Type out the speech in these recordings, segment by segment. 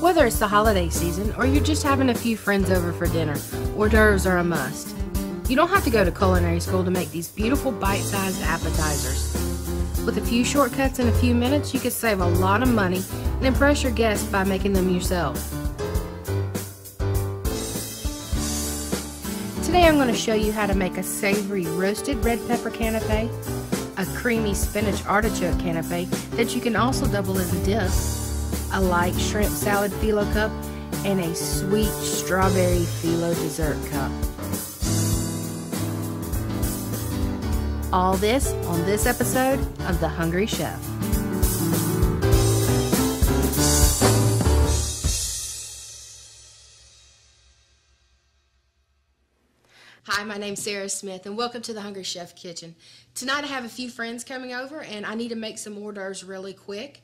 Whether it's the holiday season or you're just having a few friends over for dinner, hors d'oeuvres are a must. You don't have to go to culinary school to make these beautiful bite-sized appetizers. With a few shortcuts and a few minutes, you can save a lot of money and impress your guests by making them yourself. Today I'm going to show you how to make a savory roasted red pepper canapé, a creamy spinach artichoke canapé that you can also double as a dip, a light shrimp salad phyllo cup, and a sweet strawberry phyllo dessert cup. All this on this episode of The Hungry Chef. Hi, my name's Sarah Smith, and welcome to The Hungry Chef Kitchen. Tonight I have a few friends coming over, and I need to make some hors d'oeuvres really quick.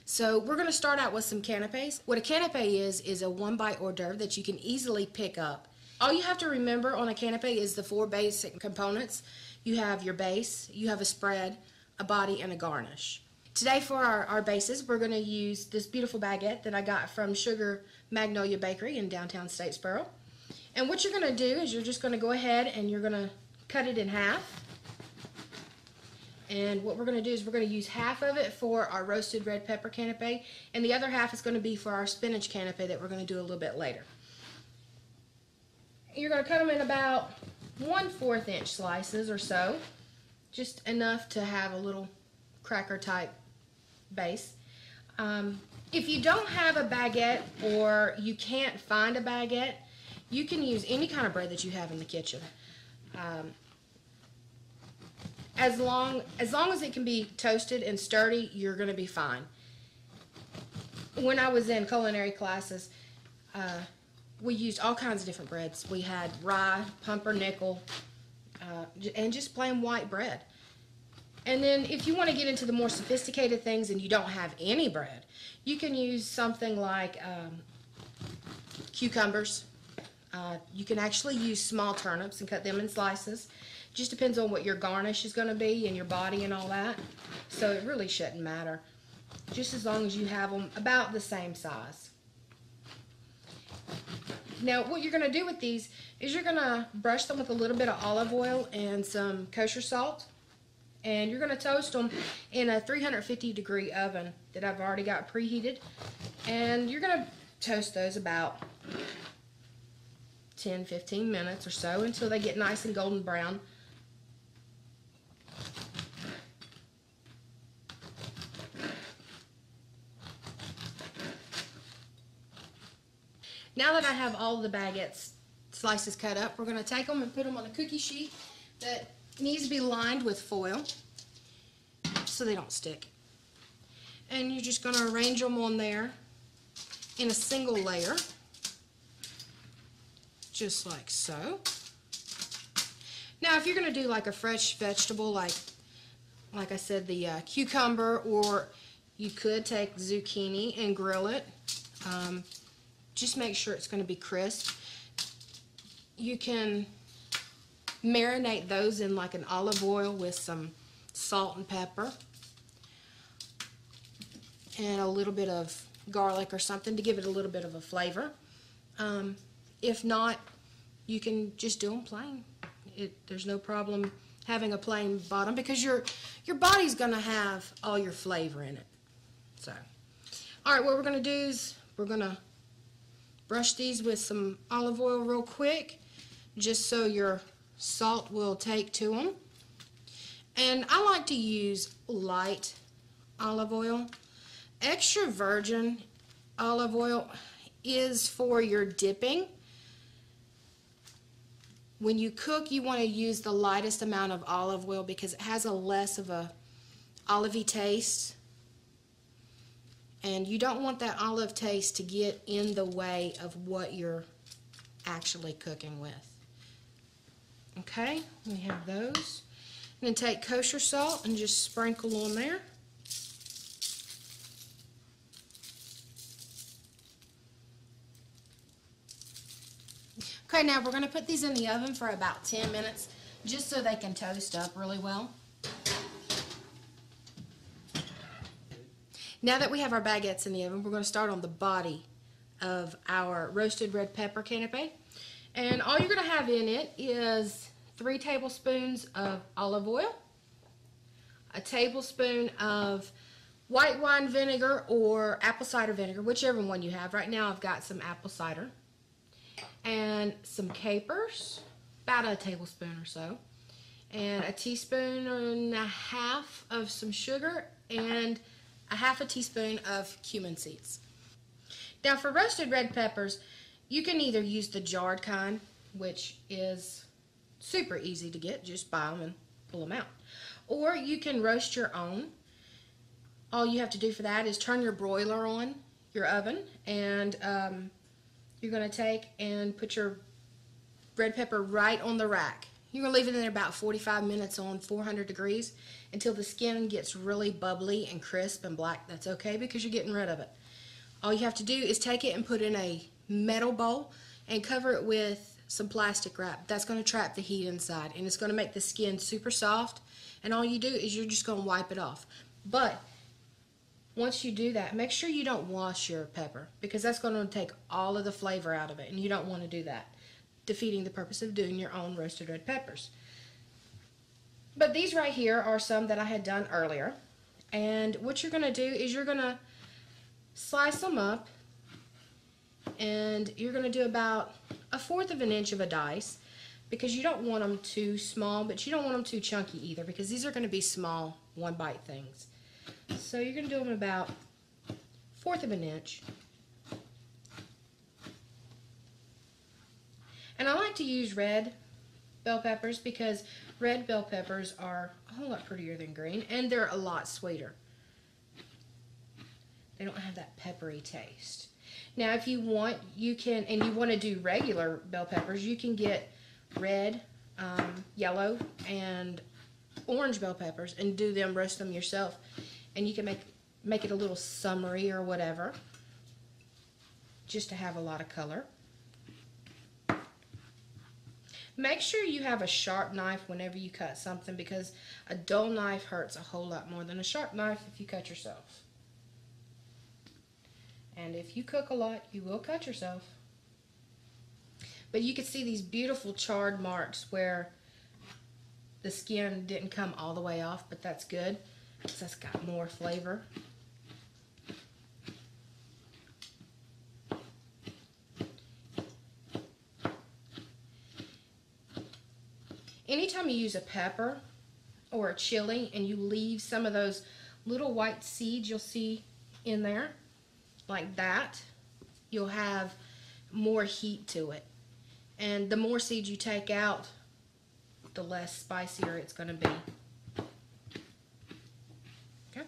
So we're going to start out with some canapes. What a canapé is a one-bite hors d'oeuvre that you can easily pick up. All you have to remember on a canapé is the four basic components. You have your base, you have a spread, a body, and a garnish. Today for our bases, we're going to use this beautiful baguette that I got from Sugar Magnolia Bakery in downtown Statesboro. And what you're going to do is you're just going to go ahead and you're going to cut it in half. And what we're going to do is we're going to use half of it for our roasted red pepper canapé, and the other half is going to be for our spinach canapé that we're going to do a little bit later. You're going to cut them in about 1/4 inch slices or so, just enough to have a little cracker type base. If you don't have a baguette or you can't find a baguette, you can use any kind of bread that you have in the kitchen. As long as it can be toasted and sturdy, you're going to be fine. When I was in culinary classes, we used all kinds of different breads. We had rye, pumpernickel, and just plain white bread. And then if you want to get into the more sophisticated things and you don't have any bread, you can use something like cucumbers. You can actually use small turnips and cut them in slices. Just depends on what your garnish is going to be and your body and all that. So it really shouldn't matter, just as long as you have them about the same size. Now what you're going to do with these is you're going to brush them with a little bit of olive oil and some kosher salt. And you're going to toast them in a 350-degree oven that I've already got preheated. And you're going to toast those about 10-15 minutes or so until they get nice and golden brown. Now that I have all the baguette slices cut up, we're going to take them and put them on a cookie sheet that needs to be lined with foil so they don't stick. And you're just going to arrange them on there in a single layer, just like so. Now if you're going to do like a fresh vegetable, like I said, the cucumber, or you could take zucchini and grill it. Just make sure it's going to be crisp. You can marinate those in like an olive oil with some salt and pepper and a little bit of garlic or something to give it a little bit of a flavor. If not, you can just do them plain. There's no problem having a plain bottom because your body's going to have all your flavor in it. So, all right, what we're going to do is we're going to brush these with some olive oil real quick, just so your salt will take to them. And I like to use light olive oil. Extra virgin olive oil is for your dipping. When you cook, you want to use the lightest amount of olive oil because it has a less of a olivey taste. And you don't want that olive taste to get in the way of what you're actually cooking with. Okay, we have those. And then take kosher salt and just sprinkle on there. Okay, now we're going to put these in the oven for about 10 minutes just so they can toast up really well. Now that we have our baguettes in the oven, we're going to start on the body of our roasted red pepper canapé. And all you're going to have in it is 3 tablespoons of olive oil, a tablespoon of white wine vinegar or apple cider vinegar, whichever one you have. Right now I've got some apple cider, and some capers, about a tablespoon or so, and a teaspoon and a half of some sugar, and a half a teaspoon of cumin seeds. Now for roasted red peppers, you can either use the jarred kind, which is super easy to get, just buy them and pull them out, or you can roast your own. All you have to do for that is turn your broiler on, your oven, and you're going to take and put your red pepper right on the rack. You're going to leave it in there about 45 minutes on 400 degrees until the skin gets really bubbly and crisp and black. That's okay because you're getting rid of it. All you have to do is take it and put it in a metal bowl and cover it with some plastic wrap. That's going to trap the heat inside, and it's going to make the skin super soft, and all you do is you're just going to wipe it off. But once you do that, make sure you don't wash your pepper, because that's going to take all of the flavor out of it, and you don't want to do that, defeating the purpose of doing your own roasted red peppers. But these right here are some that I had done earlier, and what you're going to do is you're going to slice them up, and you're going to do about 1/4 of an inch of a dice, because you don't want them too small, but you don't want them too chunky either, because these are going to be small one bite things. So you're going to do them about 1/4 of an inch. And I like to use red bell peppers because red bell peppers are a whole lot prettier than green, and they're a lot sweeter. They don't have that peppery taste. Now if you want, you can, and you want to do regular bell peppers, you can get red, yellow, and orange bell peppers and do them, roast them yourself. And you can make it a little summery or whatever, just to have a lot of color. Make sure you have a sharp knife whenever you cut something, because a dull knife hurts a whole lot more than a sharp knife if you cut yourself. And if you cook a lot, you will cut yourself. But you can see these beautiful charred marks where the skin didn't come all the way off, but that's good, because that's got more flavor. Anytime you use a pepper or a chili and you leave some of those little white seeds you'll see in there, like that, you'll have more heat to it. And the more seeds you take out, the less spicier it's going to be. Okay.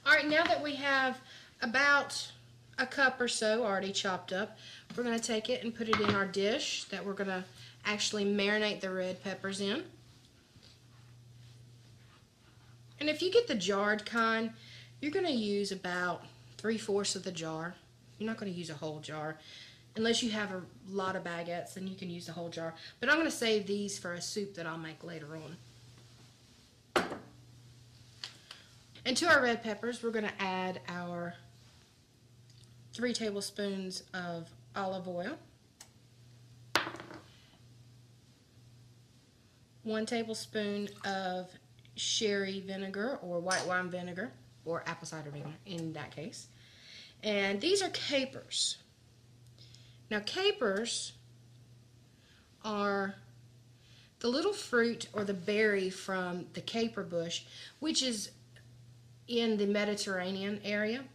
Alright, now that we have about a cup or so already chopped up, we're going to take it and put it in our dish that we're going to actually marinate the red peppers in. And if you get the jarred kind, you're going to use about 3/4 of the jar. You're not going to use a whole jar. Unless you have a lot of baguettes, then you can use the whole jar. But I'm going to save these for a soup that I'll make later on. And to our red peppers, we're going to add our 3 tablespoons of olive oil, 1 tablespoon of sherry vinegar or white wine vinegar, or apple cider vinegar in that case. And these are capers. Now capers are the little fruit or the berry from the caper bush, which is in the Mediterranean area.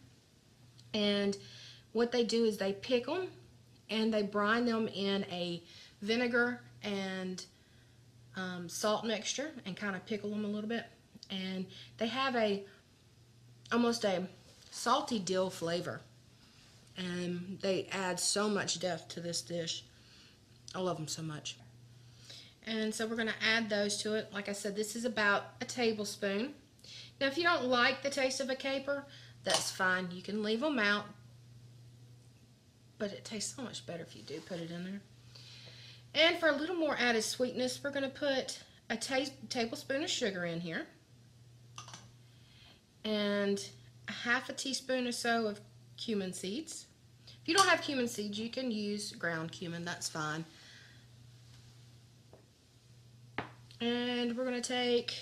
And what they do is they pick them and they brine them in a vinegar and salt mixture and kind of pickle them a little bit. And they have almost a salty dill flavor. And they add so much depth to this dish. I love them so much. And so we're going to add those to it. Like I said, this is about a tablespoon. Now if you don't like the taste of a caper, that's fine. You can leave them out. But it tastes so much better if you do put it in there. And for a little more added sweetness, we're going to put a tablespoon of sugar in here. And a 1/2 teaspoon or so of cumin seeds. If you don't have cumin seeds, you can use ground cumin, that's fine. And we're going to take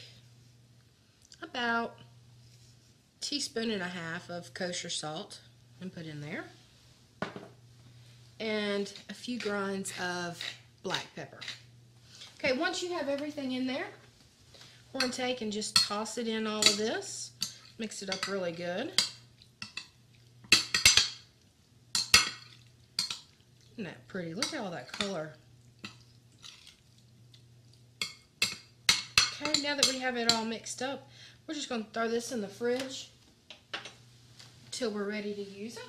about a teaspoon and a half of kosher salt and put in there. And a few grinds of black pepper. Okay, once you have everything in there, we're going to take and just toss it in all of this. Mix it up really good. Isn't that pretty? Look at all that color. Okay, now that we have it all mixed up, we're just going to throw this in the fridge till we're ready to use it.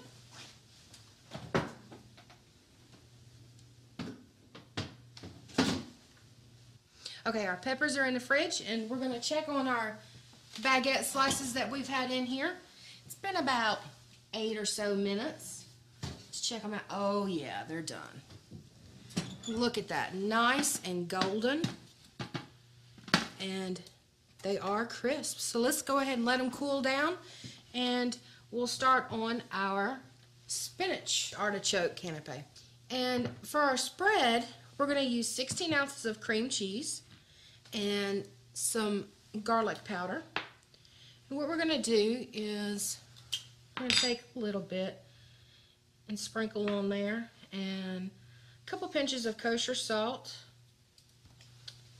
Okay, our peppers are in the fridge, and we're going to check on our baguette slices that we've had in here. It's been about 8 or so minutes. Let's check them out. Oh yeah, they're done. Look at that, nice and golden. And they are crisp. So let's go ahead and let them cool down, and we'll start on our spinach artichoke canapé. And for our spread, we're going to use 16 ounces of cream cheese and some garlic powder. And what we're going to do is we're going to take a little bit and sprinkle on there, and a couple pinches of kosher salt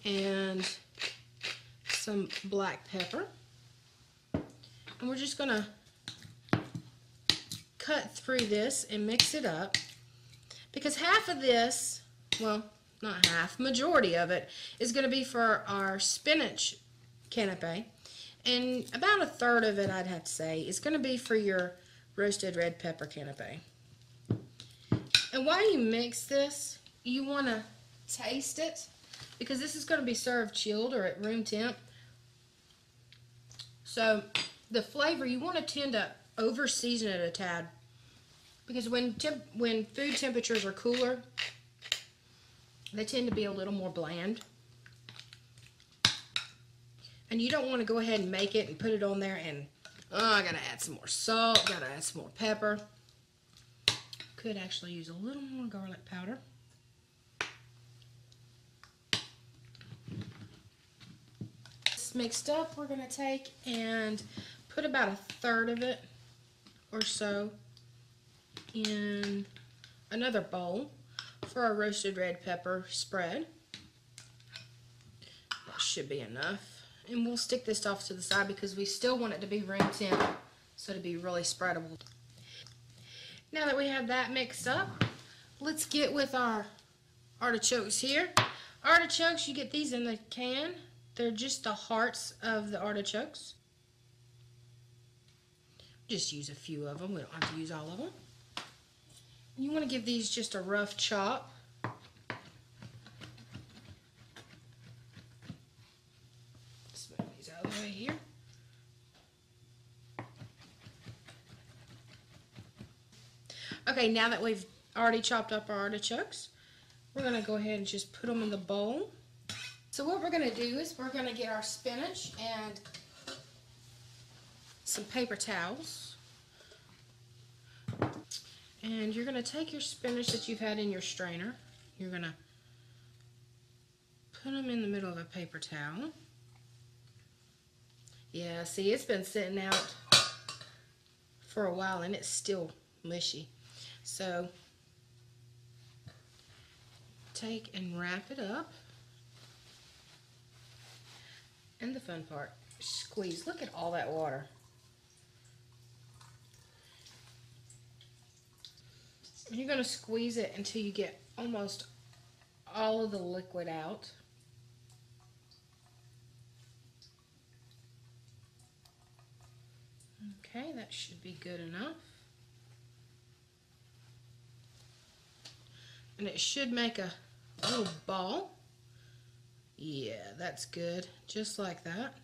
and some black pepper. And we're just going to cut through this and mix it up, because half of this, well, not half, majority of it is going to be for our spinach canapé, and about a third of it, I'd have to say, is going to be for your roasted red pepper canapé. And while you mix this, you want to taste it, because this is going to be served chilled or at room temp. So the flavor, you want to tend to over season it a tad, because when food temperatures are cooler, they tend to be a little more bland. And you don't want to go ahead and make it and put it on there and, oh, I gotta add some more salt, gotta add some more pepper. Could actually use a little more garlic powder. This mixed up, we're gonna take and put about a third of it or so in another bowl for our roasted red pepper spread. That should be enough. And we'll stick this off to the side because we still want it to be room temp, so to be really spreadable. Now that we have that mixed up, let's get with our artichokes here. Artichokes, you get these in the can. They're just the hearts of the artichokes. Just use a few of them. We don't have to use all of them. You want to give these just a rough chop. Move these out of the way here. Okay, now that we've already chopped up our artichokes, we're going to go ahead and just put them in the bowl. So what we're going to do is we're going to get our spinach and some paper towels. And you're going to take your spinach that you've had in your strainer. You're going to put them in the middle of a paper towel. Yeah, see, it's been sitting out for a while and it's still mushy. So take and wrap it up. And the fun part, squeeze. Look at all that water. And you're going to squeeze it until you get almost all of the liquid out. Okay, that should be good enough. And it should make a little ball. Yeah, that's good. Just like that.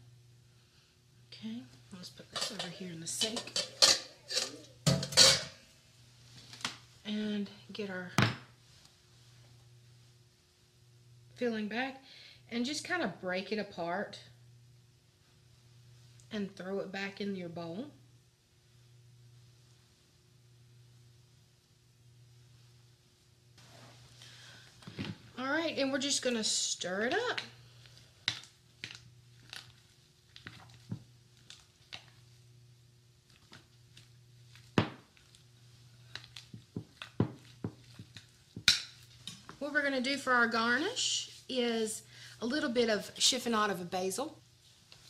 Okay, let's put this over here in the sink. And get our filling bag and just kind of break it apart and throw it back in your bowl. right, and we're just going to stir it up. What we're going to do for our garnish is a little bit of chiffonade of a basil.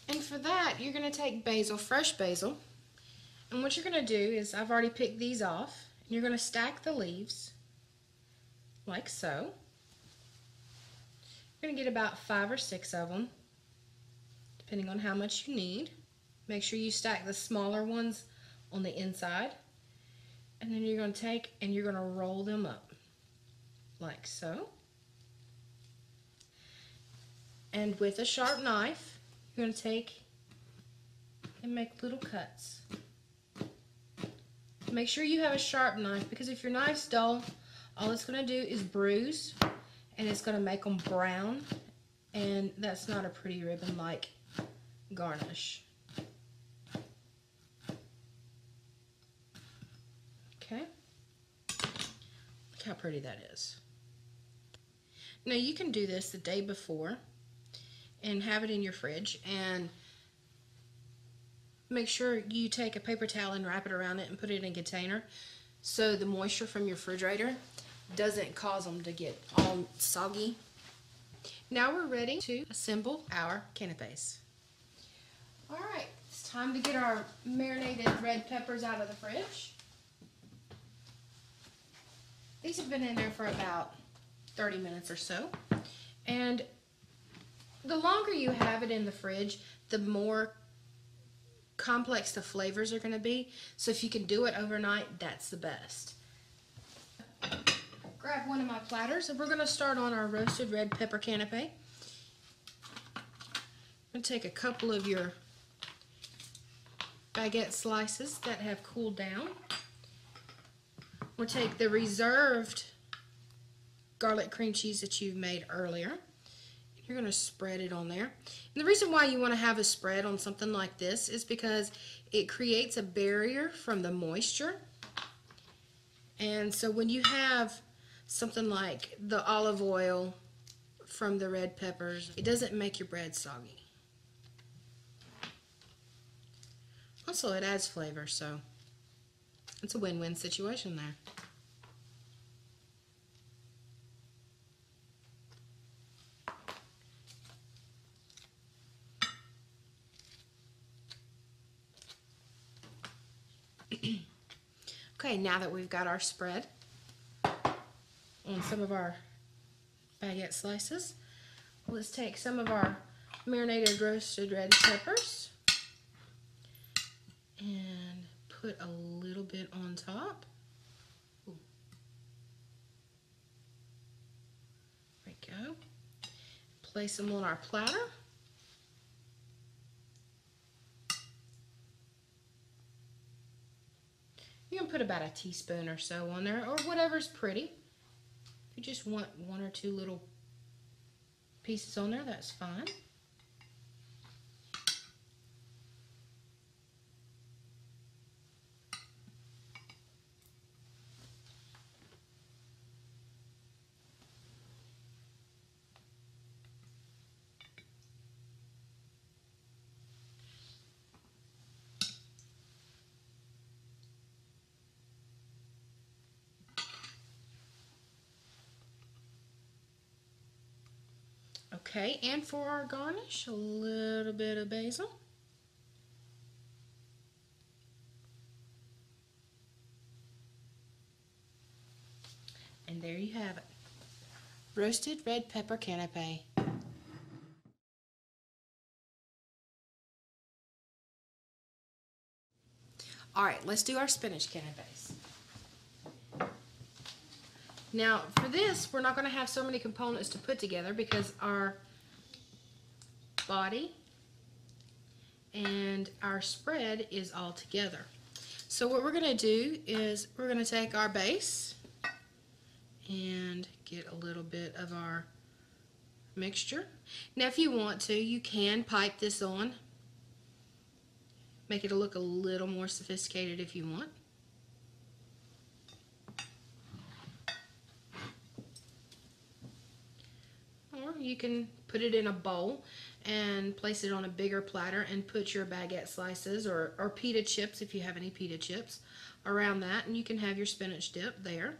And for that, you're going to take basil, fresh basil, and what you're going to do is, I've already picked these off, and you're going to stack the leaves like so. You're going to get about 5 or 6 of them, depending on how much you need. Make sure you stack the smaller ones on the inside, and then you're going to take and you're going to roll them up like so. And with a sharp knife, you're going to take and make little cuts. Make sure you have a sharp knife, because if your knife's dull, all it's going to do is bruise, and it's going to make them brown, and that's not a pretty ribbon-like garnish. Okay? Look how pretty that is. Now you can do this the day before and have it in your fridge, and make sure you take a paper towel and wrap it around it and put it in a container so the moisture from your refrigerator doesn't cause them to get all soggy. Now we're ready to assemble our canapes. Alright, it's time to get our marinated red peppers out of the fridge. These have been in there for about 30 minutes or so. And the longer you have it in the fridge, the more complex the flavors are going to be. So if you can do it overnight, that's the best. Grab one of my platters, and we're going to start on our roasted red pepper canapé. I'm going to take a couple of your baguette slices that have cooled down. We'll take the reserved garlic cream cheese that you made earlier. You're going to spread it on there. And the reason why you want to have a spread on something like this is because it creates a barrier from the moisture. And so when you have something like the olive oil from the red peppers, it doesn't make your bread soggy. Also, it adds flavor, so it's a win-win situation there. Okay, now that we've got our spread on some of our baguette slices, let's take some of our marinated roasted red peppers and put a little bit on top. Ooh. There we go. Place them on our platter. You can put about a teaspoon or so on there, or whatever's pretty. If you just want 1 or 2 little pieces on there, that's fine. Okay, and for our garnish, a little bit of basil. And there you have it. Roasted red pepper canapé. Alright, let's do our spinach canapés. Now, for this, we're not going to have so many components to put together because our body and our spread is all together. So what we're going to do is we're going to take our base and get a little bit of our mixture. Now, if you want to, you can pipe this on. Make it look a little more sophisticated if you want. you can put it in a bowl and place it on a bigger platter and put your baguette slices or pita chips, if you have any pita chips, around that, and you can have your spinach dip there.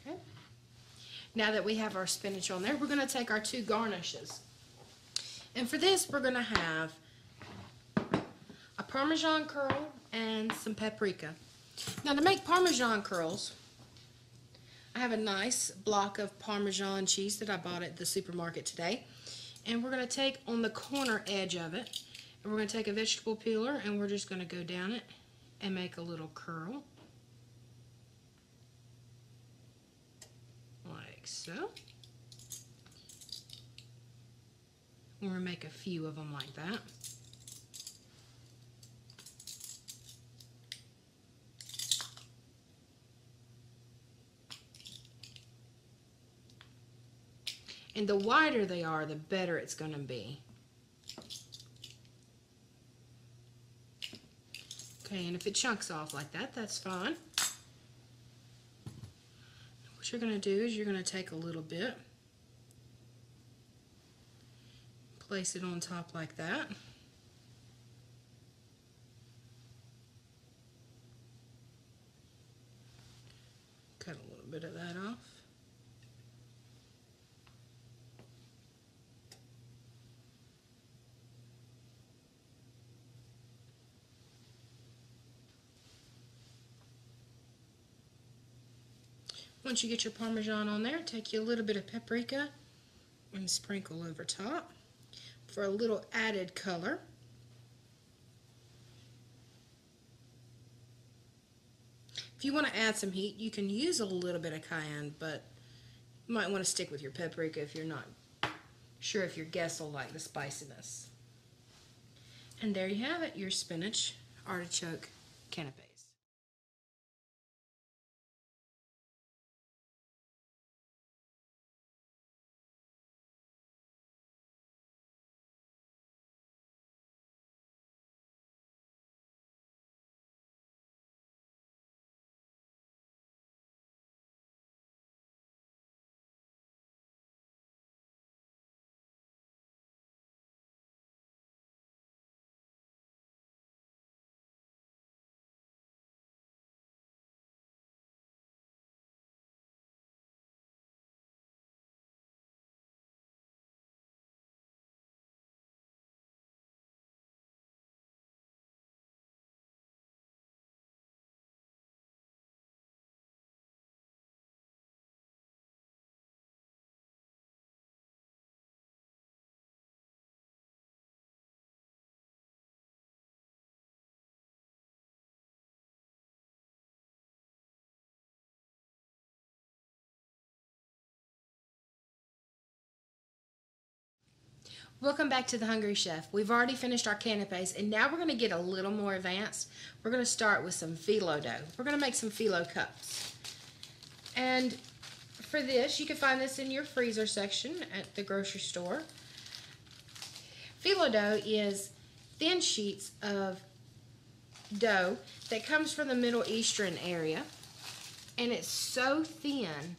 Okay. Now that we have our spinach on there, we're going to take our two garnishes. And for this, we're going to have a Parmesan curl and some paprika. Now to make Parmesan curls, I have a nice block of Parmesan cheese that I bought at the supermarket today. And we're going to take on the corner edge of it, and we're going to take a vegetable peeler, and we're just going to go down it and make a little curl. Like so. We're going to make a few of them like that. And the wider they are, the better it's going to be. Okay, and if it chunks off like that, that's fine. What you're going to do is you're going to take a little bit, place it on top like that. Cut a little bit of that off. Once you get your Parmesan on there, take you a little bit of paprika and sprinkle over top for a little added color. If you want to add some heat, you can use a little bit of cayenne, but you might want to stick with your paprika if you're not sure if your guests will like the spiciness. And there you have it, your spinach artichoke canapes. Welcome back to The Hungry Chef. We've already finished our canapes, and now we're going to get a little more advanced. We're going to start with some phyllo dough. We're going to make some phyllo cups. And for this, you can find this in your freezer section at the grocery store. Phyllo dough is thin sheets of dough that comes from the Middle Eastern area. And it's so thin,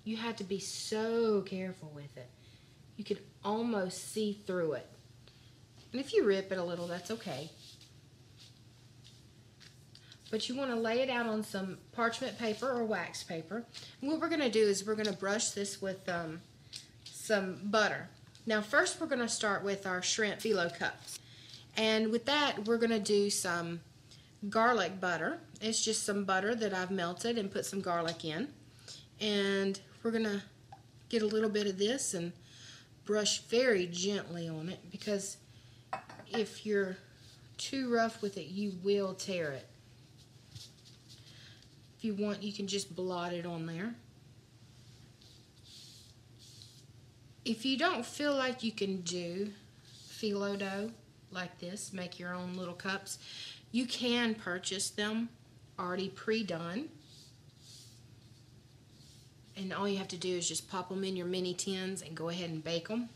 you have to be so careful with it. You can almost see through it. And if you rip it a little, that's okay. But you want to lay it out on some parchment paper or wax paper. And what we're going to do is we're going to brush this with some butter. Now first we're going to start with our shrimp phyllo cups. And with that we're going to do some garlic butter. It's just some butter that I've melted and put some garlic in. And we're going to get a little bit of this and brush very gently on it, because if you're too rough with it, you will tear it. If you want, you can just blot it on there. If you don't feel like you can do phyllo dough like this, make your own little cups, you can purchase them already pre-done. And all you have to do is just pop them in your mini tins and go ahead and bake them.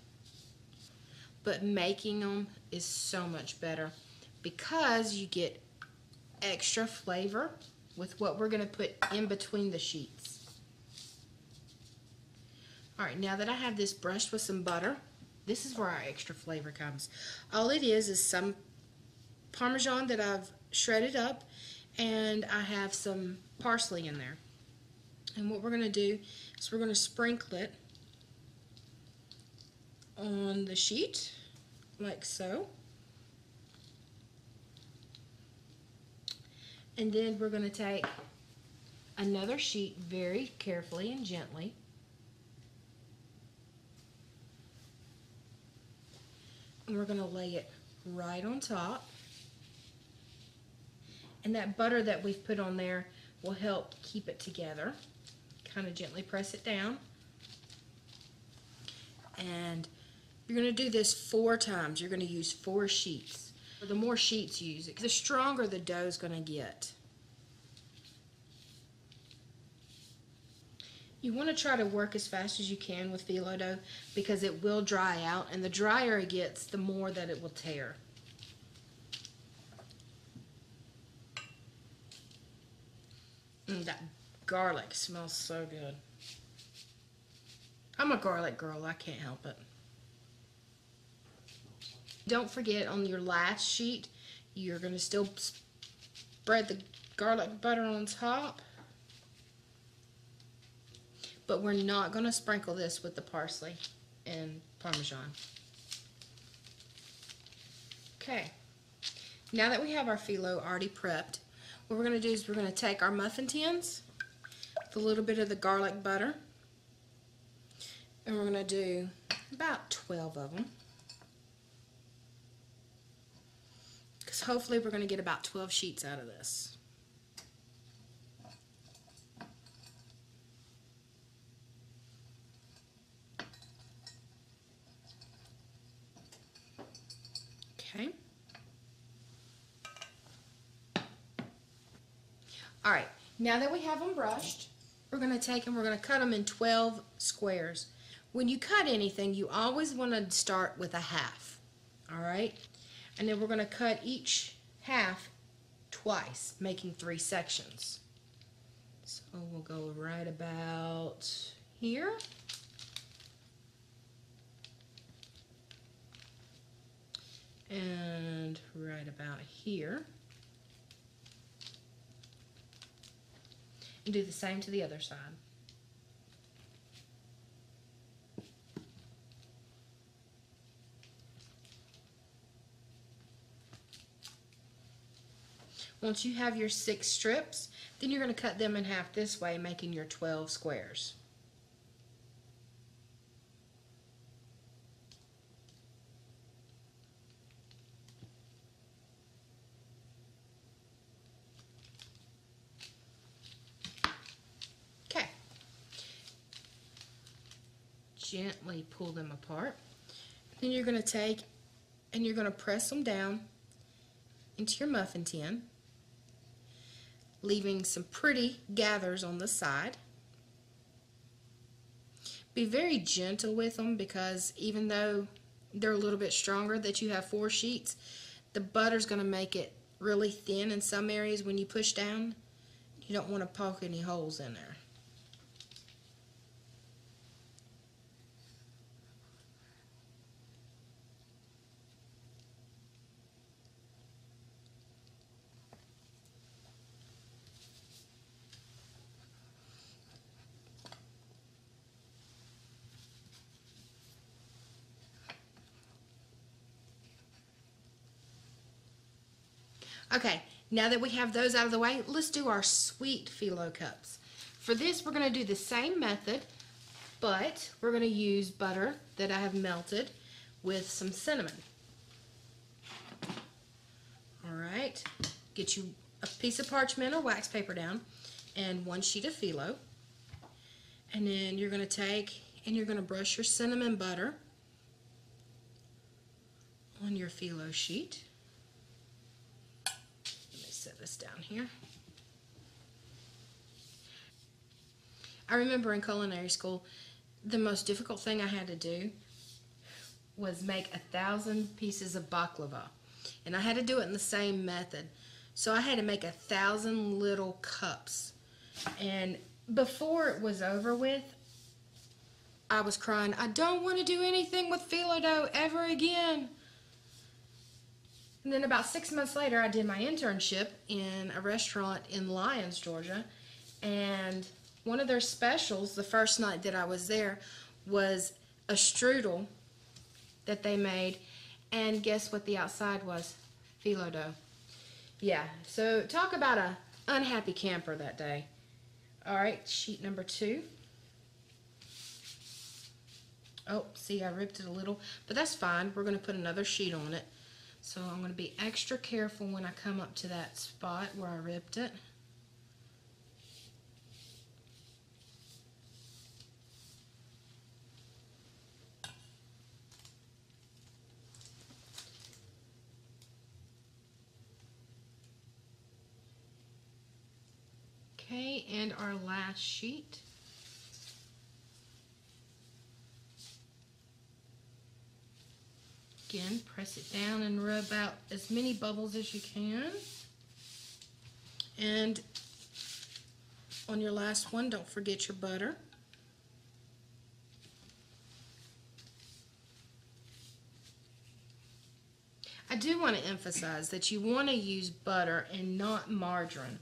But making them is so much better because you get extra flavor with what we're going to put in between the sheets. Alright, now that I have this brushed with some butter, this is where our extra flavor comes. All it is some Parmesan that I've shredded up, and I have some parsley in there. And what we're going to do is we're going to sprinkle it on the sheet, like so. And then we're going to take another sheet very carefully and gently. And we're going to lay it right on top. And that butter that we've put on there will help keep it together. Kind of gently press it down. And you're going to do this 4 times. You're going to use 4 sheets. The more sheets you use it, the stronger the dough is going to get. You want to try to work as fast as you can with phyllo dough because it will dry out, and the drier it gets, the more that it will tear. That garlic smells so good. I'm a garlic girl, I can't help it. Don't forget, on your last sheet, you're going to still spread the garlic butter on top. But we're not going to sprinkle this with the parsley and Parmesan. Okay, now that we have our phyllo already prepped, what we're going to do is we're going to take our muffin tins with a little bit of the garlic butter, and we're going to do about 12 of them. Because hopefully we're going to get about 12 sheets out of this. Okay. Alright, now that we have them brushed, we're going to take and we're going to cut them in 12 squares. When you cut anything, you always want to start with a half. Alright? And then we're going to cut each half twice, making 3 sections. So we'll go right about here. And right about here. And do the same to the other side. Once you have your 6 strips, then you're going to cut them in half this way, making your 12 squares. Okay. Gently pull them apart. Then you're going to take and you're going to press them down into your muffin tin, leaving some pretty gathers on the side. Be very gentle with them because even though they're a little bit stronger, that you have 4 sheets, the butter's going to make it really thin in some areas when you push down. You don't want to poke any holes in there. Okay, now that we have those out of the way, let's do our sweet phyllo cups. For this, we're going to do the same method, but we're going to use butter that I have melted with some cinnamon. Alright, get you a piece of parchment or wax paper down and 1 sheet of phyllo. And then you're going to take and you're going to brush your cinnamon butter on your phyllo sheet. Set this down here. I remember in culinary school, the most difficult thing I had to do was make 1,000 pieces of baklava. And I had to do it in the same method. So I had to make 1,000 little cups. And before it was over with, I was crying, I don't want to do anything with phyllo dough ever again. And then about 6 months later, I did my internship in a restaurant in Lyons, Georgia. And one of their specials, the first night that I was there, was a strudel that they made. And guess what the outside was? Phyllo dough. Yeah, so talk about a unhappy camper that day. All right, sheet number 2. Oh, see, I ripped it a little, but that's fine. We're going to put another sheet on it. So I'm going to be extra careful when I come up to that spot where I ripped it. Okay, and our last sheet. Again, press it down and rub out as many bubbles as you can. And on your last one, don't forget your butter. I do want to emphasize that you want to use butter and not margarine.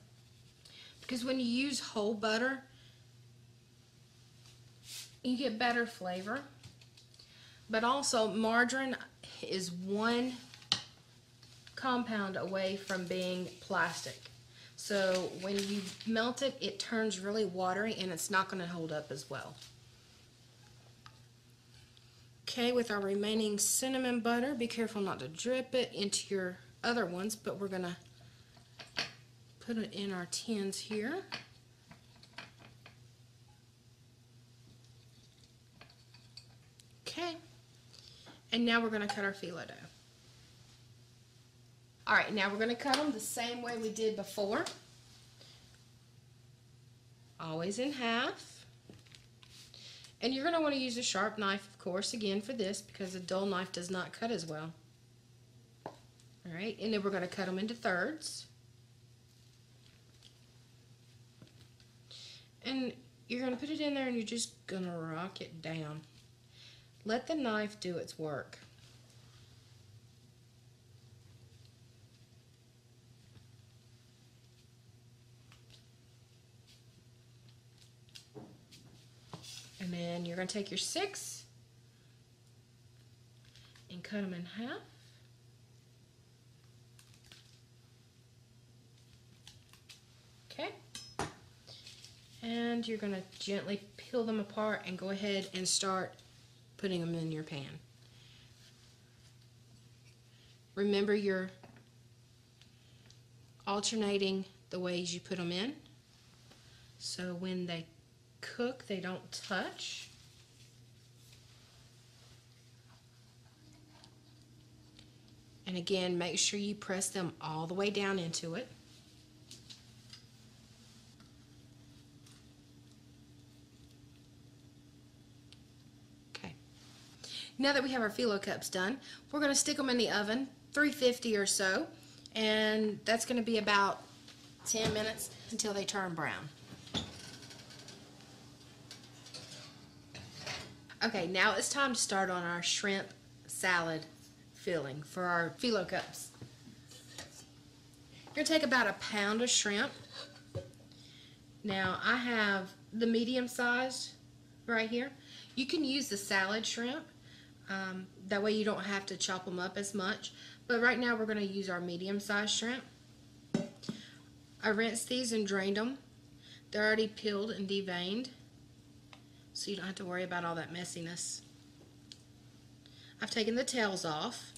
Because when you use whole butter, you get better flavor. But also, margarine is one compound away from being plastic. So when you melt it, it turns really watery and it's not going to hold up as well. Okay, with our remaining cinnamon butter, be careful not to drip it into your other ones, but we're going to put it in our tins here. Okay, and now we're going to cut our phyllo dough. All right, now we're going to cut them the same way we did before. Always in half. And you're going to want to use a sharp knife, of course, again for this, because a dull knife does not cut as well. All right, and then we're going to cut them into thirds. And you're going to put it in there and you're just going to rock it down. Let the knife do its work. And then you're going to take your 6 and cut them in half. Okay. And you're going to gently peel them apart and go ahead and start putting them in your pan. Remember, you're alternating the ways you put them in, so when they cook, they don't touch. And again, make sure you press them all the way down into it. Okay. Now that we have our phyllo cups done, we're going to stick them in the oven, 350 or so, and that's going to be about 10 minutes until they turn brown. Okay, now it's time to start on our shrimp salad filling for our phyllo cups. You're going to take about a pound of shrimp. Now, I have the medium sized right here. You can use the salad shrimp. That way you don't have to chop them up as much. But right now we're going to use our medium sized shrimp. I rinsed these and drained them. They're already peeled and deveined, so you don't have to worry about all that messiness. I've taken the tails off,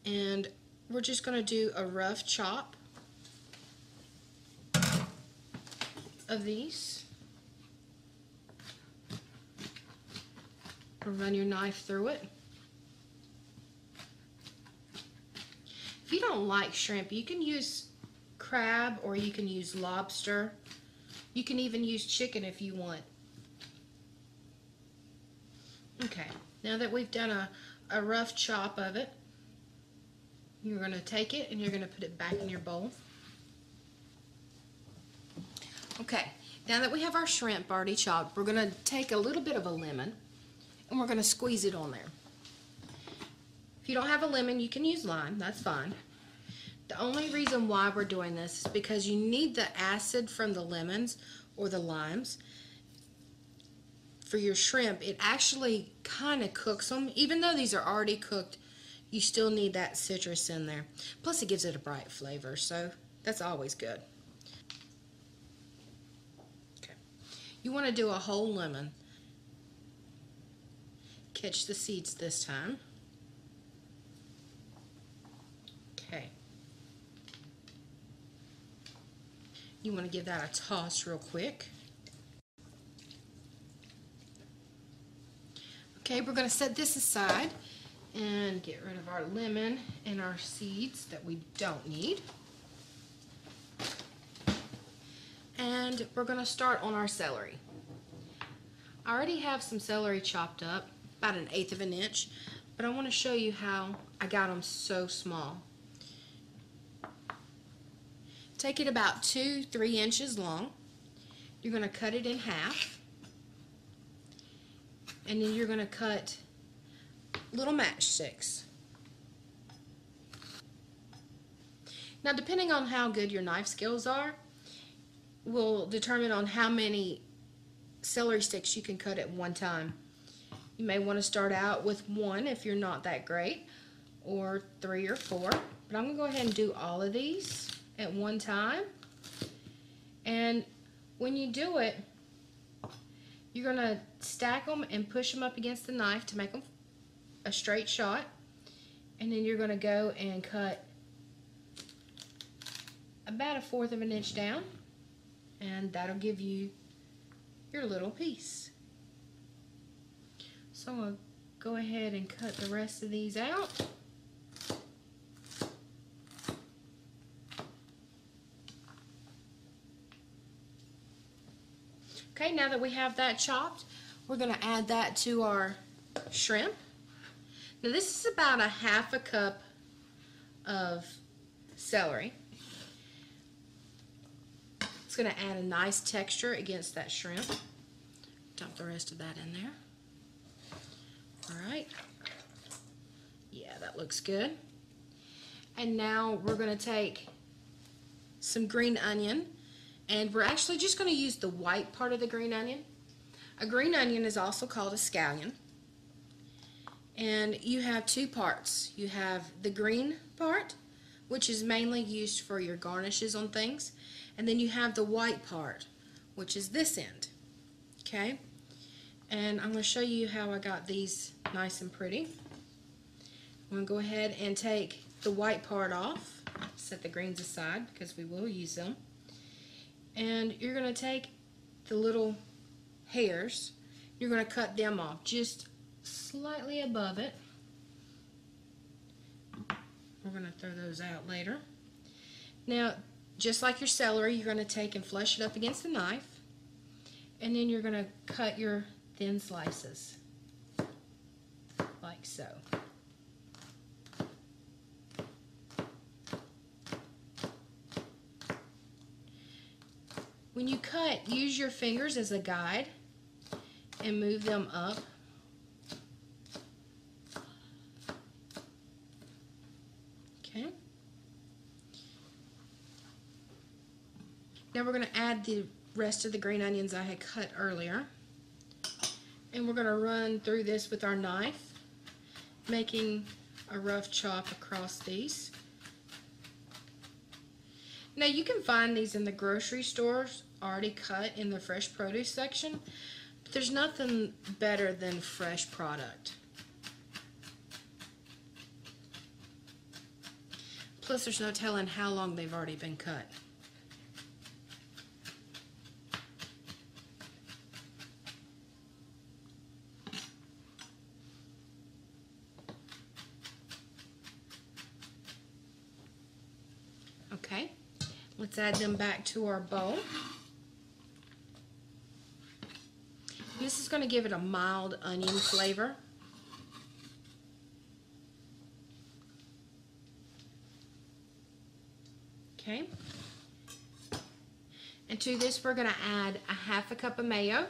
and we're just going to do a rough chop of these. Or run your knife through it. If you don't like shrimp, you can use crab or you can use lobster. You can even use chicken if you want. Okay, now that we've done a rough chop of it, You're going to take it and you're going to put it back in your bowl. Okay, now that we have our shrimp already chopped, we're going to take a little bit of a lemon and we're going to squeeze it on there. If you don't have a lemon, you can use lime, that's fine. The only reason why we're doing this is because you need the acid from the lemons or the limes for your shrimp. It actually kind of cooks them. Even though these are already cooked, you still need that citrus in there. Plus it gives it a bright flavor, so that's always good. Okay. You want to do a whole lemon. Catch the seeds this time. Okay. You want to give that a toss real quick. Okay, we're going to set this aside and get rid of our lemon and our seeds that we don't need. And we're going to start on our celery. I already have some celery chopped up, about 1/8 of an inch, but I want to show you how I got them so small. Take it about 2-3 inches long. You're going to cut it in half. And then you're going to cut little matchsticks. Now, depending on how good your knife skills are, will determine on how many celery sticks you can cut at one time. You may want to start out with 1 if you're not that great, or 3 or 4. But I'm going to go ahead and do all of these at one time. And when you do it, you're going to stack them and push them up against the knife to make them a straight shot. And then you're going to go and cut about 1/4 of an inch down. And that'll give you your little piece. So I'm going to go ahead and cut the rest of these out. Okay, now that we have that chopped, we're going to add that to our shrimp. Now this is about 1/2 cup of celery. It's going to add a nice texture against that shrimp. Dump the rest of that in there. Alright. Yeah, that looks good. And now we're going to take some green onion. And we're actually just going to use the white part of the green onion. A green onion is also called a scallion. And you have 2 parts. You have the green part, which is mainly used for your garnishes on things. And then you have the white part, which is this end. Okay? And I'm going to show you how I got these nice and pretty. I'm going to go ahead and take the white part off. Set the greens aside because we will use them. And you're going to take the little hairs, you're going to cut them off just slightly above it. We're going to throw those out later. Now, just like your celery, you're going to take and flush it up against the knife, and then you're going to cut your thin slices, like so. When you cut, use your fingers as a guide and move them up. Okay. Now we're going to add the rest of the green onions I had cut earlier. And we're going to run through this with our knife, making a rough chop across these. Now you can find these in the grocery stores already cut in the fresh produce section, but there's nothing better than fresh product. Plus there's no telling how long they've already been cut. Okay, let's add them back to our bowl. This is going to give it a mild onion flavor. Okay. And to this, we're going to add a half a cup of mayo.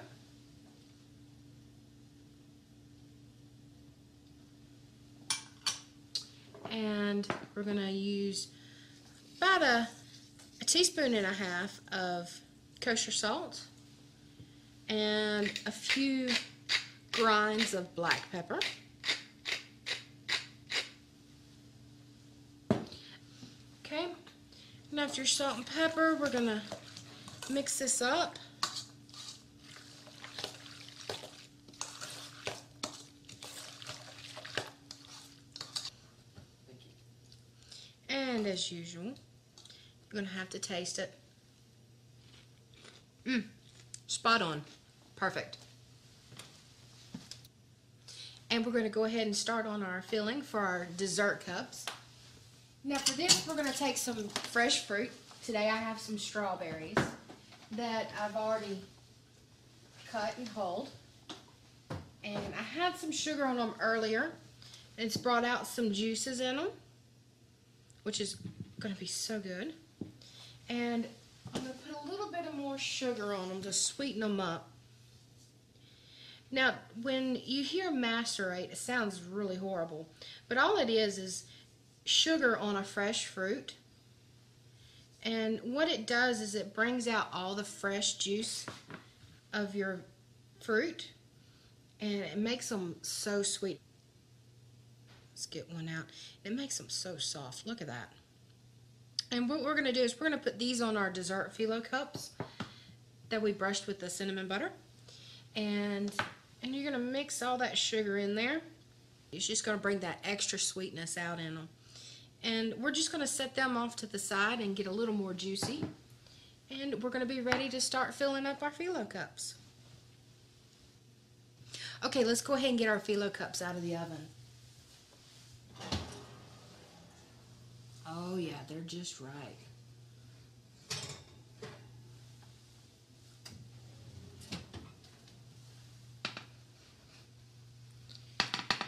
And we're going to use about a teaspoon and a half of kosher salt and a few grinds of black pepper. Okay, and after your salt and pepper, we're going to mix this up. And as usual, you're going to have to taste it. Spot on. Perfect. And we're going to go ahead and start on our filling for our dessert cups. Now for this, we're going to take some fresh fruit. Today I have some strawberries that I've already cut and hulled. And I had some sugar on them earlier. It's brought out some juices in them, which is going to be so good. And I'm going to put a little bit of more sugar on them to sweeten them up. Now, when you hear macerate, it sounds really horrible. But all it is sugar on a fresh fruit. And what it does is it brings out all the fresh juice of your fruit. And it makes them so sweet. Let's get one out. It makes them so soft. Look at that. And what we're going to do is we're going to put these on our dessert phyllo cups that we brushed with the cinnamon butter. And you're going to mix all that sugar in there. It's just going to bring that extra sweetness out in them. And we're just going to set them off to the side and get a little more juicy. And we're going to be ready to start filling up our phyllo cups. Okay, let's go ahead and get our phyllo cups out of the oven. Oh yeah, they're just right.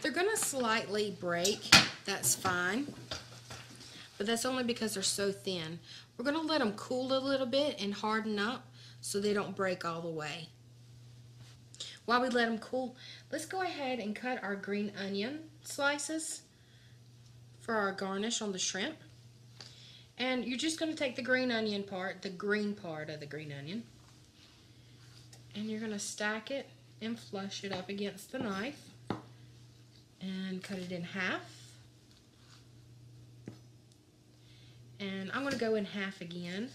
They're gonna slightly break, that's fine. But that's only because they're so thin. We're gonna let them cool a little bit and harden up so they don't break all the way. While we let them cool, let's go ahead and cut our green onion slices for our garnish on the shrimp. And you're just going to take the green onion part, the green part of the green onion, and you're going to stack it and flush it up against the knife and cut it in half. And I'm going to go in half again.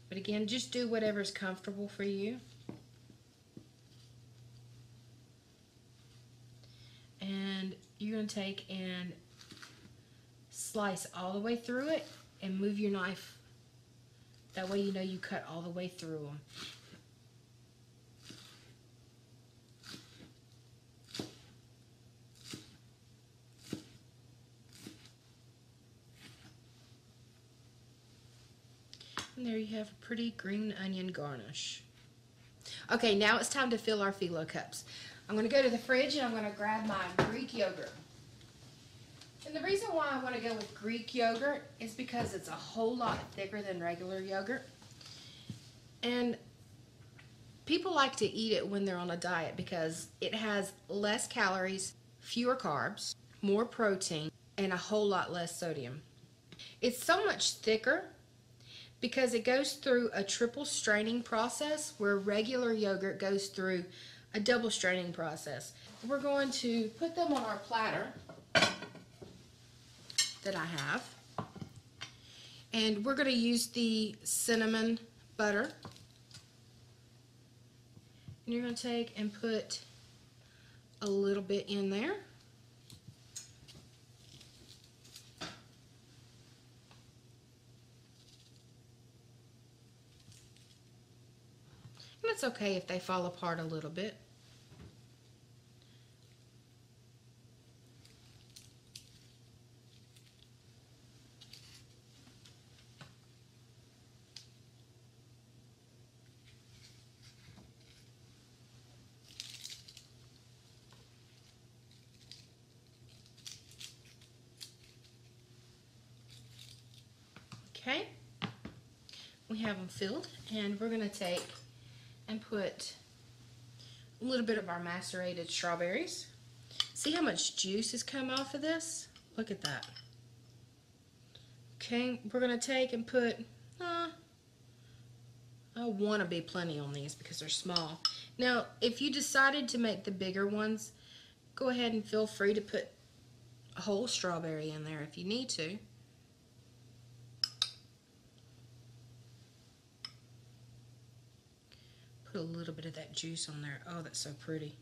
But again, just do whatever's comfortable for you. And you're going to take and slice all the way through it and move your knife. That way you know you cut all the way through them. And there you have a pretty green onion garnish. Okay, now it's time to fill our phyllo cups. I'm going to go to the fridge and I'm going to grab my Greek yogurt. And the reason why I want to go with Greek yogurt is because it's a whole lot thicker than regular yogurt. And people like to eat it when they're on a diet because it has less calories, fewer carbs, more protein, and a whole lot less sodium. It's so much thicker because it goes through a triple straining process where regular yogurt goes through a double straining process. We're going to put them on our platter that I have. And we're going to use the cinnamon butter. And you're going to take and put a little bit in there. And it's okay if they fall apart a little bit. Okay, we have them filled, and we're going to take and put a little bit of our macerated strawberries. See how much juice has come off of this? Look at that. Okay, we're going to take and put, I want to be plenty on these because they're small. Now, if you decided to make the bigger ones, go ahead and feel free to put a whole strawberry in there if you need to. Put a little bit of that juice on there. Oh, that's so pretty.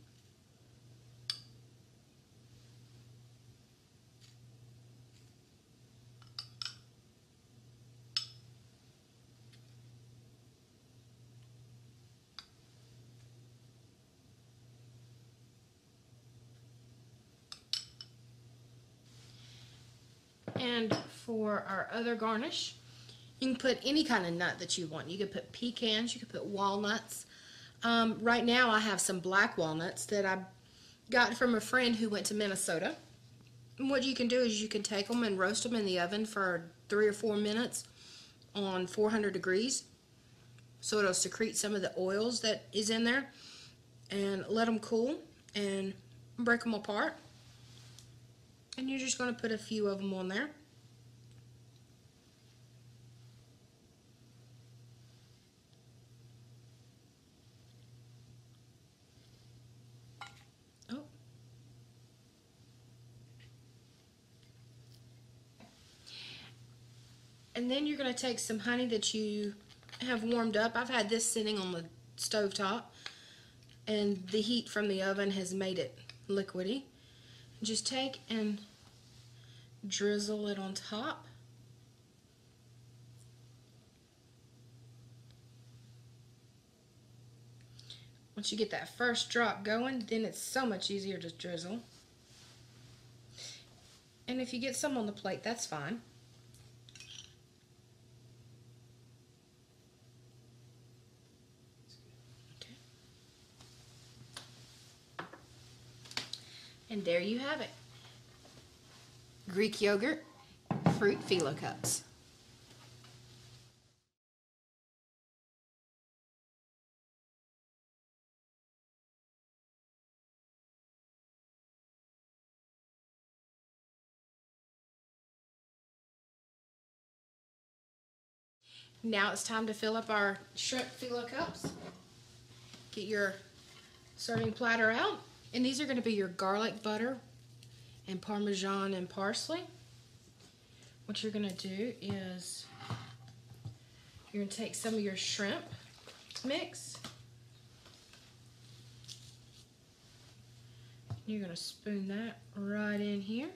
And for our other garnish, you can put any kind of nut that you want. You could put pecans, you could put walnuts. Right now I have some black walnuts that I got from a friend who went to Minnesota. And what you can do is you can take them and roast them in the oven for 3 or 4 minutes on 400 degrees. So it'll secrete some of the oils that is in there. And let them cool and break them apart. And you're just going to put a few of them on there. Oh. And then you're going to take some honey that you have warmed up. I've had this sitting on the stovetop, and the heat from the oven has made it liquidy. Just take and drizzle it on top. Once you get that first drop going, then it's so much easier to drizzle. And if you get some on the plate, that's fine. Okay. And there you have it. Greek yogurt fruit phyllo cups. Now it's time to fill up our shrimp phyllo cups. Get your serving platter out. And these are going to be your garlic butter and Parmesan and parsley. What you're going to do is you're going to take some of your shrimp mix. You're going to spoon that right in here.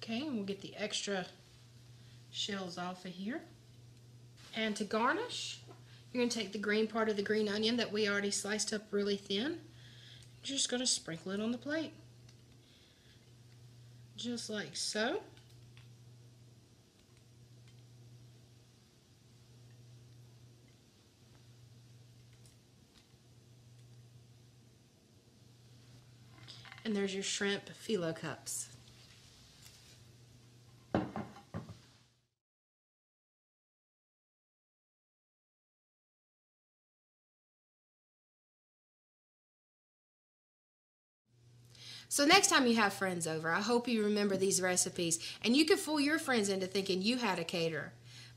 Okay, and we'll get the extra shells off of here. And to garnish, you're going to take the green part of the green onion that we already sliced up really thin. You're just going to sprinkle it on the plate. Just like so. And there's your shrimp phyllo cups. So next time you have friends over, I hope you remember these recipes, and you can fool your friends into thinking you had a caterer.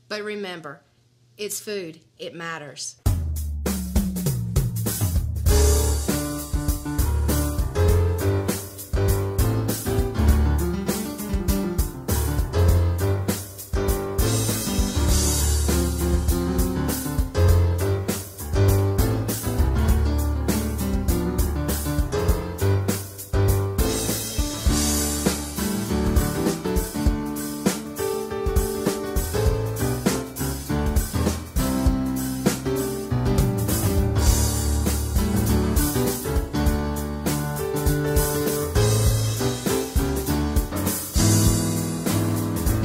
But remember, it's food. It matters.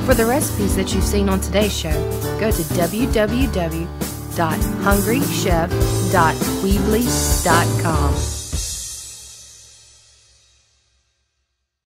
For the recipes that you've seen on today's show, go to www.hungrychef.weebly.com.